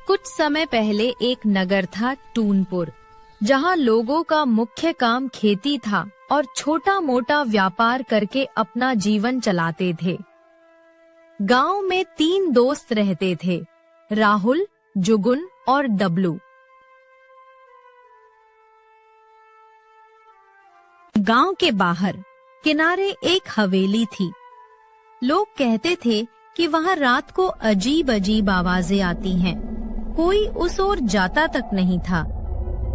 कुछ समय पहले एक नगर था टूनपुर, जहाँ लोगों का मुख्य काम खेती था और छोटा मोटा व्यापार करके अपना जीवन चलाते थे। गांव में 3 दोस्त रहते थे, राहुल, जुगुन और डब्लू। गांव के बाहर किनारे एक हवेली थी। लोग कहते थे कि वहां रात को अजीब अजीब आवाजें आती हैं। कोई उस ओर जाता तक नहीं था।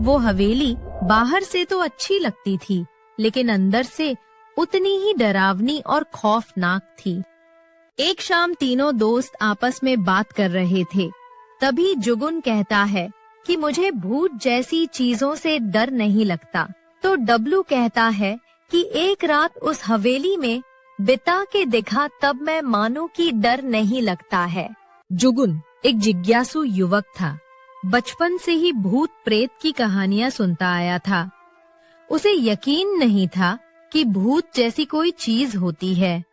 वो हवेली बाहर से तो अच्छी लगती थी, लेकिन अंदर से उतनी ही डरावनी और खौफनाक थी। एक शाम तीनों दोस्त आपस में बात कर रहे थे। तभी जुगुन कहता है कि मुझे भूत जैसी चीजों से डर नहीं लगता। तो डब्लू कहता है कि एक रात उस हवेली में बिता के दिखा, तब मैं मानूं कि डर नहीं लगता है। जुगुन एक जिज्ञासु युवक था। बचपन से ही भूत प्रेत की कहानियां सुनता आया था। उसे यकीन नहीं था कि भूत जैसी कोई चीज होती है।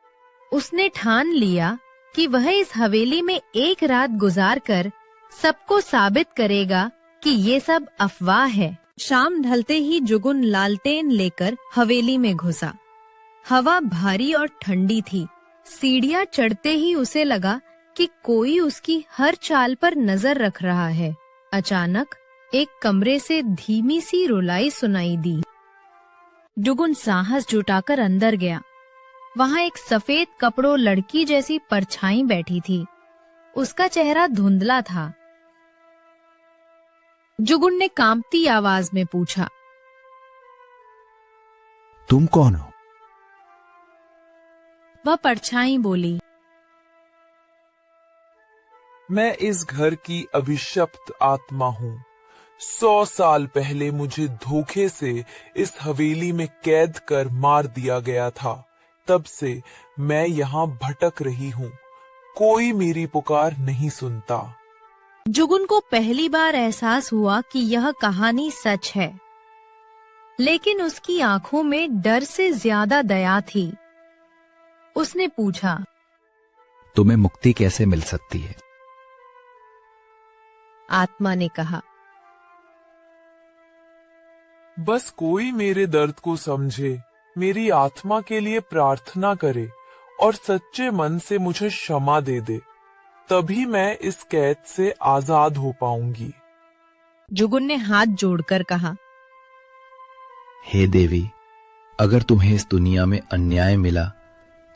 उसने ठान लिया कि वह इस हवेली में एक रात गुजार कर सबको साबित करेगा कि ये सब अफवाह है। शाम ढलते ही जुगुन लालटेन लेकर हवेली में घुसा। हवा भारी और ठंडी थी। सीढ़ियां चढ़ते ही उसे लगा कि कोई उसकी हर चाल पर नजर रख रहा है। अचानक एक कमरे से धीमी सी रुलाई सुनाई दी। जुगुन साहस जुटाकर अंदर गया। वहां एक सफेद कपड़ों लड़की जैसी परछाई बैठी थी। उसका चेहरा धुंधला था। जुगुन ने कांपती आवाज में पूछा, तुम कौन हो? वह परछाई बोली, मैं इस घर की अभिशप्त आत्मा हूँ। 100 साल पहले मुझे धोखे से इस हवेली में कैद कर मार दिया गया था। तब से मैं यहाँ भटक रही हूँ। कोई मेरी पुकार नहीं सुनता। जुगुन को पहली बार एहसास हुआ कि यह कहानी सच है, लेकिन उसकी आंखों में डर से ज्यादा दया थी। उसने पूछा, तुम्हें मुक्ति कैसे मिल सकती है? आत्मा ने कहा, बस कोई मेरे दर्द को समझे, मेरी आत्मा के लिए प्रार्थना करे और सच्चे मन से मुझे क्षमा दे दे, तभी मैं इस कैद से आजाद हो पाऊंगी। जुगुन ने हाथ जोड़कर कहा, हे देवी, अगर तुम्हें इस दुनिया में अन्याय मिला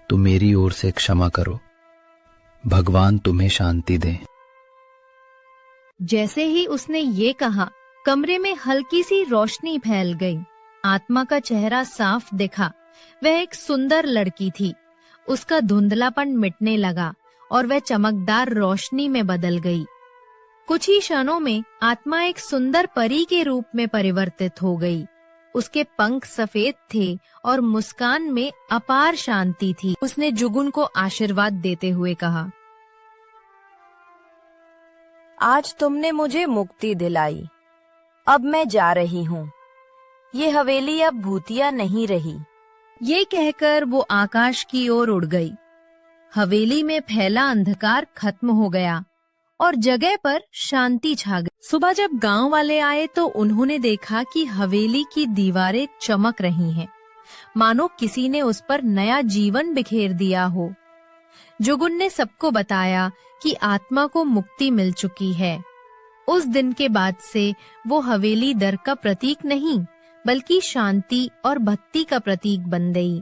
तो मेरी ओर से क्षमा करो। भगवान तुम्हें शांति दें। जैसे ही उसने ये कहा, कमरे में हल्की सी रोशनी फैल गई। आत्मा का चेहरा साफ दिखा। वह एक सुंदर लड़की थी। उसका धुंधलापन मिटने लगा और वह चमकदार रोशनी में बदल गई। कुछ ही क्षणों में आत्मा एक सुंदर परी के रूप में परिवर्तित हो गई। उसके पंख सफेद थे और मुस्कान में अपार शांति थी। उसने जुगुन को आशीर्वाद देते हुए कहा, आज तुमने मुझे मुक्ति दिलाई। अब मैं जा रही हूँ। ये हवेली अब भूतिया नहीं रही। ये कहकर वो आकाश की ओर उड़ गई। हवेली में फैला अंधकार खत्म हो गया और जगह पर शांति छा गई। सुबह जब गांव वाले आए तो उन्होंने देखा कि हवेली की दीवारें चमक रही हैं, मानो किसी ने उस पर नया जीवन बिखेर दिया हो। जुगुन ने सबको बताया कि आत्मा को मुक्ति मिल चुकी है। उस दिन के बाद से वो हवेली डर का प्रतीक नहीं, बल्कि शांति और भक्ति का प्रतीक बन गई।